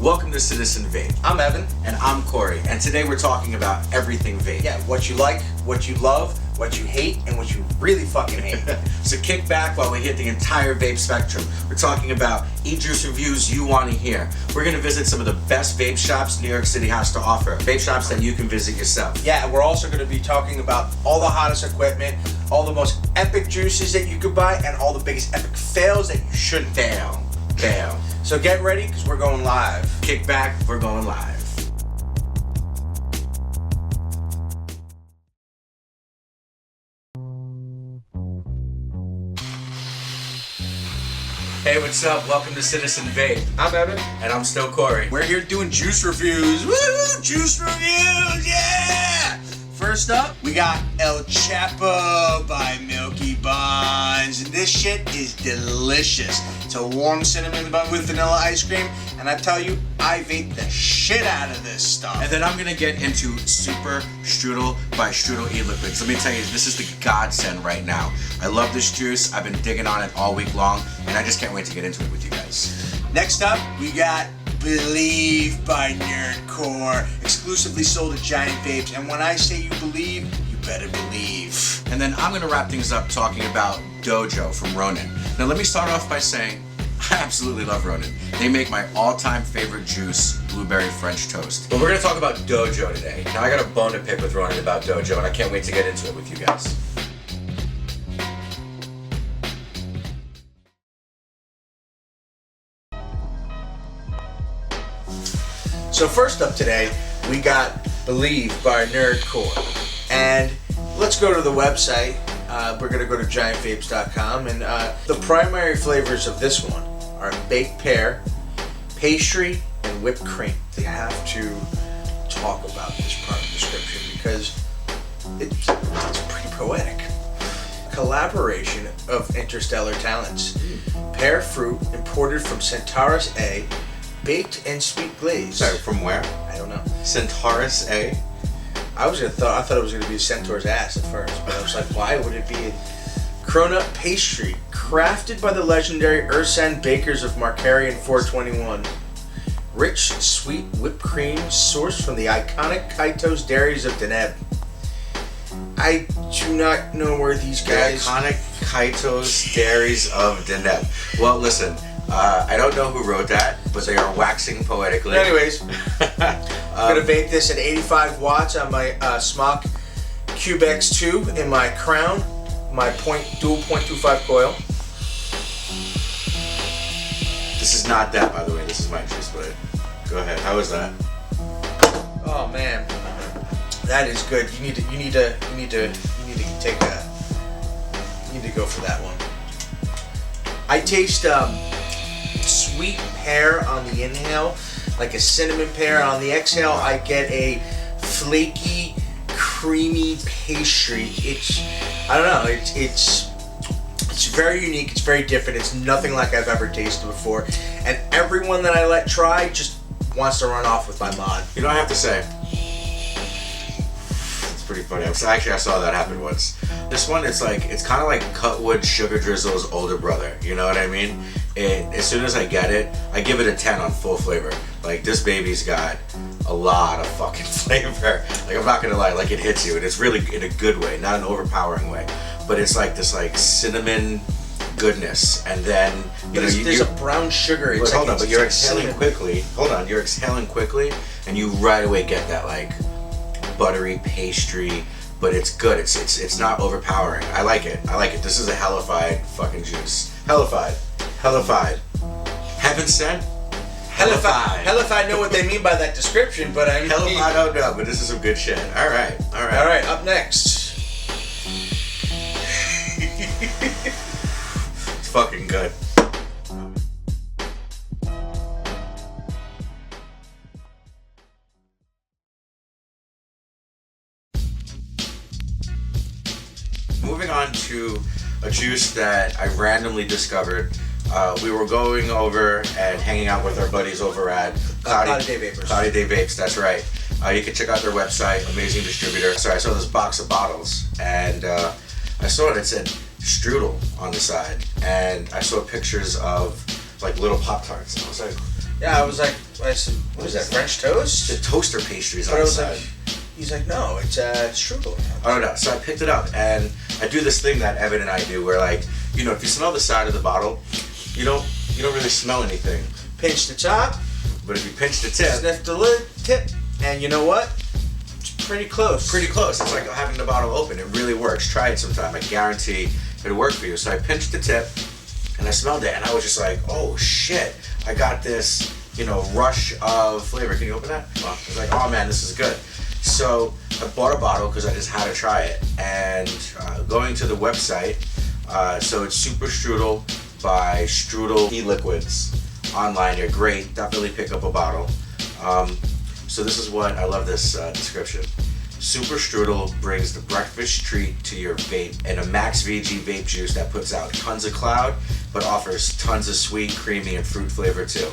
Welcome to Citizen Vape. I'm Evan. And I'm Corey. And today we're talking about everything vape. Yeah, what you like, what you love, what you hate, and what you really fucking hate. So kick back while we hit the entire vape spectrum. We're talking about Ejuice reviews you want to hear. We're going to visit some of the best vape shops New York City has to offer. Vape shops that you can visit yourself. Yeah, we're also going to be talking about all the hottest equipment, all the most epic juices that you could buy, and all the biggest epic fails that you shouldn't fail. So get ready, because we're going live. Kick back, we're going live. Hey, what's up? Welcome to Citizen Vape. I'm Evan. And I'm still Corey. We're here doing juice reviews. Woo! Juice reviews, yeah! First up, we got El Chapo by Milky Bunz. And this shit is delicious. It's a warm cinnamon bun with vanilla ice cream. And I tell you, I vape the shit out of this stuff. And then I'm gonna get into Super Strudel by Strudel Eliquids. Let me tell you, this is the godsend right now. I love this juice. I've been digging on it all week long, and I just can't wait to get into it with you guys. Next up, we got Believe by NERDCORE, exclusively sold at Giant Vapes. And when I say you believe, you better believe. And then I'm gonna wrap things up talking about Dojo from Ronin. Now let me start off by saying, I absolutely love Ronin. They make my all-time favorite juice, blueberry French toast. But we're gonna talk about Dojo today. Now I got a bone to pick with Ronin about Dojo, and I can't wait to get into it with you guys. So first up today, we got Believe by NERDCORE. And let's go to the website. We're going to go to giantvapes.com. And the primary flavors of this one are baked pear, pastry, and whipped cream. They have to talk about this part of the description because it's pretty poetic. Collaboration of interstellar talents. Pear fruit imported from Centaurus A, baked and sweet glaze. Sorry, from where? I don't know. Centaurus A? I thought it was going to be a centaur's ass at first, but I was like, why would it be a cronut pastry crafted by the legendary Ursan bakers of Markarian 421? Rich, sweet whipped cream sourced from the iconic Kaitos dairies of Deneb. I do not know where these guys... The iconic Kaitos dairies of Deneb. Well, listen, I don't know who wrote that, but they are waxing poetically. Anyways, I'm going to vape this at 85 watts on my Smock Cube X2 in my Crown, my dual .25 coil. This is not that, by the way. This is my juice blade. Go ahead. How is that? Oh man, that is good. You need to go for that one. I taste sweet pear on the inhale, like a cinnamon pear. On the exhale, I get a flaky, creamy pastry. I don't know. It's very unique. It's very different. It's nothing like I've ever tasted before. And everyone that I let try just wants to run off with my mod. You know, I have to say, it's pretty funny. I saw that happen once. This one, it's kind of like Cutwood Sugar Drizzle's older brother. You know what I mean? As soon as I get it, I give it a 10 on full flavor. Like, this baby's got a lot of fucking flavor. Like, I'm not gonna lie, like, it hits you, and it's really in a good way, not an overpowering way. But it's like this, like, cinnamon goodness, and then there's a brown sugar. But hold on, but you're exhaling quickly. Hold on, you're exhaling quickly, and you right away get that like buttery pastry. But it's good. It's not overpowering. I like it. This is a hellified fucking juice. Hellified. Heaven sent. Hellified. Hellified know what they mean by that description, but I mean, hellified, I don't know, but this is some good shit. All right. Up next. It's fucking good. Moving on to a juice that I randomly discovered. We were going over and hanging out with our buddies over at Cloudy Day Vapors. Cloudy Day Vapes, that's right. You can check out their website, amazing distributor. So I saw this box of bottles, and I saw it said Strudel on the side, and I saw pictures of like little Pop-Tarts. And I was like, Yeah, I said, what is that, French toast? The toaster pastries But on I the was side. like, he's like, no, it's strudel. Oh no! So I picked it up, and I do this thing that Evan and I do, where like, you know, if you smell the side of the bottle, you don't really smell anything. Pinch the top, But if you pinch the tip, sniff the lid, tip, and you know what? It's pretty close. pretty close. It's like having the bottle open. It really works. Try it sometime. I guarantee it'll work for you. So I pinched the tip, and I smelled it, and I was just like, oh shit! I got this, you know, rush of flavor. Can you open that? I was like, oh man, this is good. So I bought a bottle because I just had to try it, and going to the website, so it's Super Strudel by Strudel Eliquids. Online, they're great. Definitely pick up a bottle. So this is what I love this description. Super Strudel brings the breakfast treat to your vape in a max VG vape juice that puts out tons of cloud, but offers tons of sweet, creamy, and fruit flavor too.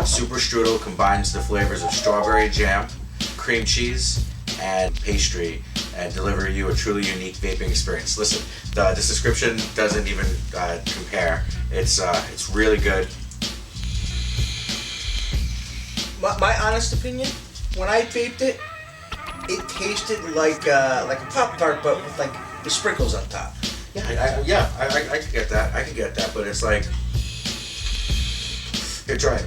Super Strudel combines the flavors of strawberry jam, cream cheese, and pastry, and deliver you a truly unique vaping experience. Listen, this description doesn't even compare. It's really good. My honest opinion, when I vaped it, it tasted like a Pop-Tart, but with like the sprinkles on top. Yeah, I can get that. I can get that, but it's like, here, try it.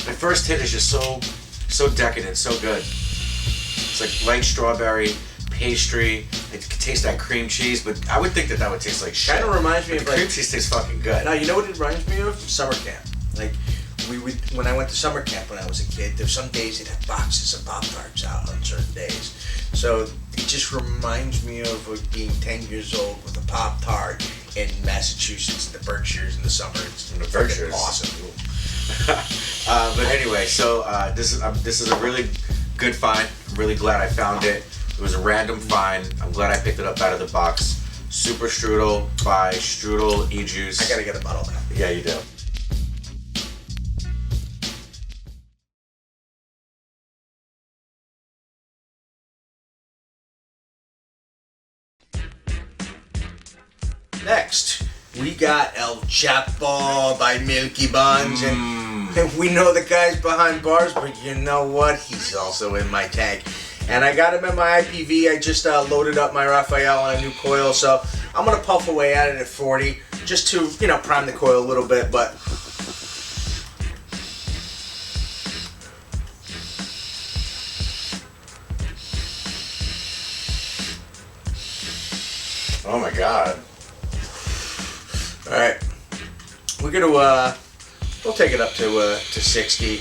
My first hit is just so decadent, so good. It's like light strawberry, pastry. It can taste that cream cheese, but I would think that would taste like shit. Kind of reminds me But of the cream cheese tastes fucking good. Now you know what it reminds me of? Summer camp. Like when I went to summer camp when I was a kid, there's some days they'd have boxes of Pop-Tarts out on certain days. So it just reminds me of being 10 years old with a Pop-Tart in Massachusetts, the Berkshires in the summer. It's In the Berkshires. awesome. But anyway, so this is a really good find. I'm really glad I found it. It was a random find. I'm glad I picked it up out of the box. Super Strudel by Strudel Ejuice. I gotta get a bottle now. Yeah, you do. Next, we got El Chapo by Milky Bunz, and we know the guy's behind bars, but you know what? He's also in my tank. And I got him in my IPV. I just loaded up my Raphael on a new coil, so I'm gonna puff away at it at 40, just to, you know, prime the coil a little bit, but Oh my god. alright. We're gonna we'll take it up to 60.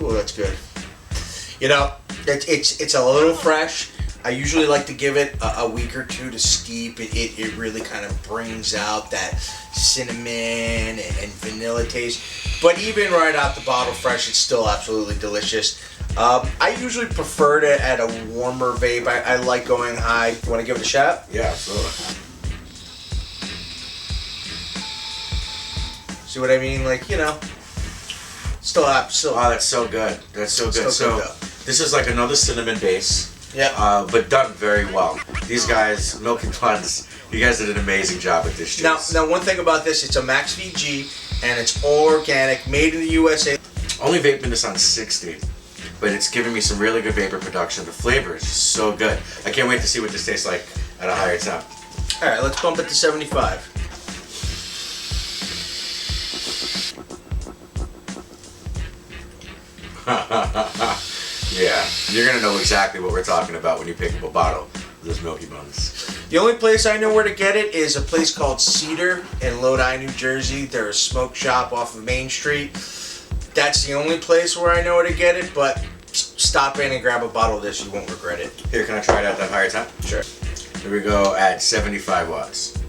Oh, that's good. You know, it's a little fresh. I usually like to give it a week or two to steep. It really kind of brings out that cinnamon and vanilla taste. But even right out the bottle fresh, it's still absolutely delicious. I usually prefer it at a warmer vape. I like going high. You want to give it a shot? Yeah, absolutely. See what I mean? Like, you know, still. Oh, that's so good. That's so good. Still So good, this is like another cinnamon base. Yeah. But done very well. These guys, Milky Bunz, you guys did an amazing job with this juice. Now, one thing about this, it's a Max VG, and it's all organic, made in the USA. Only vaping this on 60, but it's giving me some really good vapor production. The flavor is just so good. I can't wait to see what this tastes like at a higher temp. All right, let's bump it to 75. Yeah, you're gonna know exactly what we're talking about when you pick up a bottle of this Milky Bunz. The only place I know where to get it is a place called Cedar in Lodi, New Jersey. They're a smoke shop off of Main Street. That's the only place where I know where to get it, but stop in and grab a bottle of this. You won't regret it. Here, can I try it at that higher temp? Sure. Here we go at 75 watts.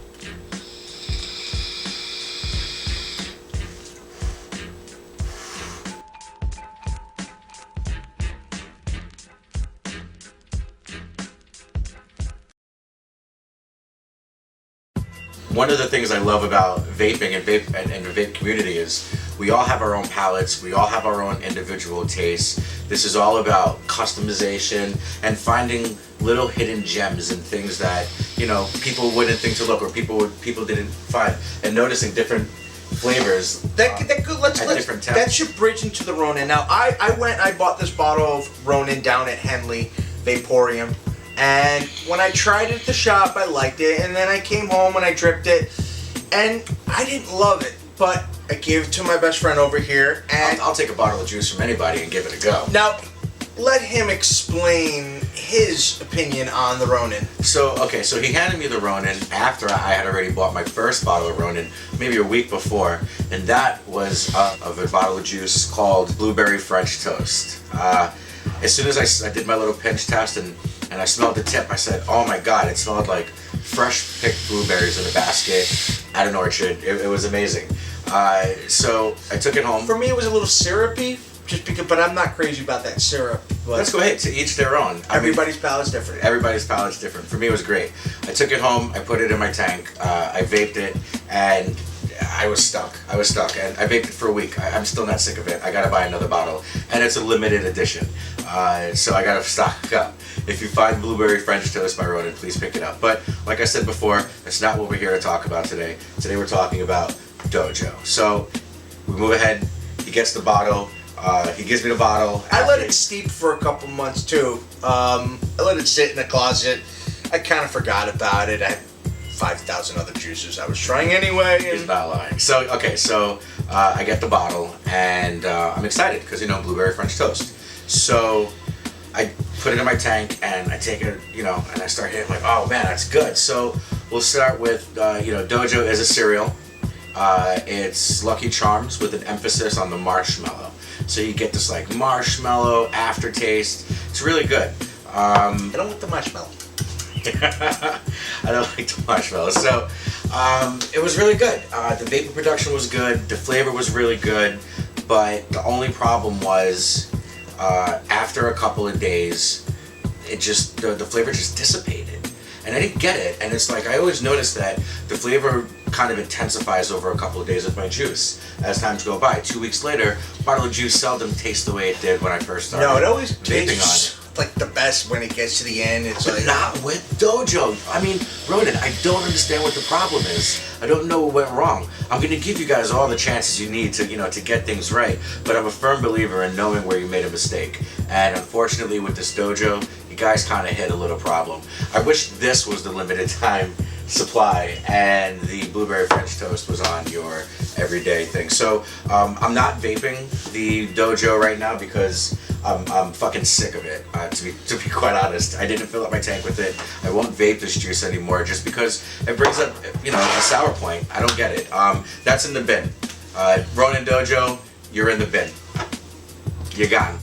One of the things I love about vaping and the vape community is We all have our own palates. We all have our own individual tastes. This is all about customization and finding little hidden gems and things that, you know, people wouldn't think to look, or people didn't find, and noticing different flavors. Different temps. That should bridge into the Ronin. Now, I bought this bottle of Ronin down at Henley Vaporium, and when I tried it at the shop, I liked it, and then I came home and I dripped it, and I didn't love it, but I gave it to my best friend over here, and I'll take a bottle of juice from anybody and give it a go. Now, let him explain his opinion on the Ronin. So he handed me the Ronin after I had already bought my first bottle of Ronin, maybe a week before, and that was of a bottle of juice called Blueberry French Toast. As soon as I did my little pinch test and I smelled the tip, I said, oh my god, it smelled like fresh picked blueberries in a basket at an orchard. It was amazing. So I took it home. For me, it was a little syrupy, but I'm not crazy about that syrup. But let's go ahead, to each their own. Everybody's palate's different. Everybody's palate's different. For me, it was great. I took it home, I put it in my tank, I vaped it, and I was stuck. And I vaped it for a week. I'm still not sick of it. I gotta buy another bottle, and it's a limited edition. So I gotta stock up. If you find Blueberry French Toast by Ronin, please pick it up. But like I said before, that's not what we're here to talk about today. Today we're talking about Dojo. So we move ahead. He gets the bottle. He gives me the bottle. I let it steep for a couple months too. I let it sit in the closet. I kind of forgot about it. I had 5,000 other juices I was trying anyway. He's not lying. So I get the bottle, and I'm excited because, you know, Blueberry French Toast. So I put it in my tank, and I take it, you know, and I start hitting, like, oh man, that's good. So we'll start with, you know, Dojo is a cereal. It's Lucky Charms with an emphasis on the marshmallow. So you get this like marshmallow aftertaste. It's really good. I don't want the marshmallow. I don't like the marshmallow. So it was really good. The vapor production was good. The flavor was really good. But the only problem was after a couple of days, it just the flavor just dissipated. And I didn't get it. And it's like, I always notice that the flavor kind of intensifies over a couple of days with my juice as times go by. 2 weeks later, bottle of juice seldom tastes the way it did when I first started. No, it always vaping tastes like the best when it gets to the end. It's but like, not with Dojo. I mean, Ronin, I don't understand what the problem is. I don't know what went wrong. I'm going to give you guys all the chances you need to, you know, to get things right. But I'm a firm believer in knowing where you made a mistake. And unfortunately, with this Dojo, you guys kind of hit a little problem. I wish this was the limited time supply and the Blueberry French Toast was on your everyday thing. So I'm not vaping the Dojo right now because I'm fucking sick of it, to be quite honest. I didn't fill up my tank with it. I won't vape this juice anymore just because it brings up, you know, a sour point. I don't get it. That's in the bin. Ronin Dojo, you're in the bin. You're gone.